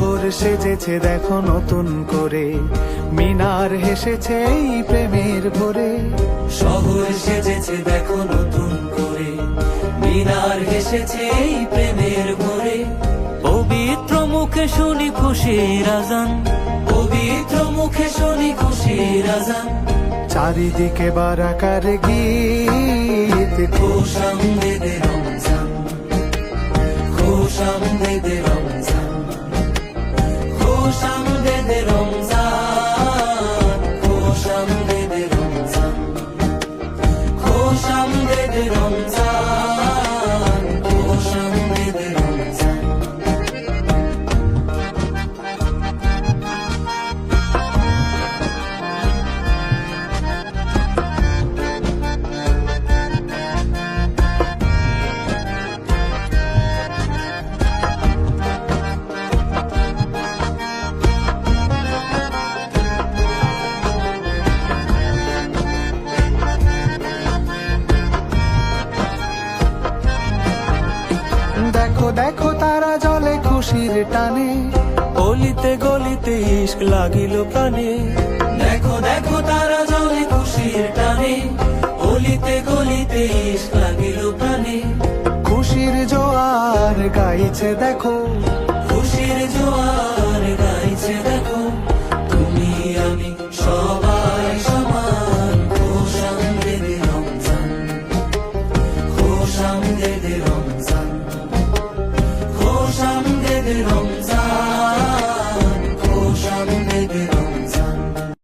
শহর সেজেছে দেখো নতুন করে, মিনার হেসেছে এই প্রেমের ভোরে। শহর সেজেছে দেখো নতুন করে, মিনার হেসেছে এই প্রেমের ভোরে। পবিত্র মুখে শুনি খুশির আজান, পবিত্র মুখে শুনি খুশির আজান। চারিদিকে বারাকার গীত, খুশ আমদেদে রমজান, খুশ আমদেদে রমজান, খুশ আমদেদে রমজান, খুশ আমদেদে রমজান, খুশ আমদেদে রমজান, খুশ আমদেদে রমজান। দেখো দেখো তারা জলে খুশির টানে, অলিতে গলিতে ইশক লাগিল প্রাণে। দেখো দেখো তারা জলে খুশির টানে, অলিতে গলিতে ইশক লাগিল প্রাণে। খুশির জোয়ার গাইছে দেখো,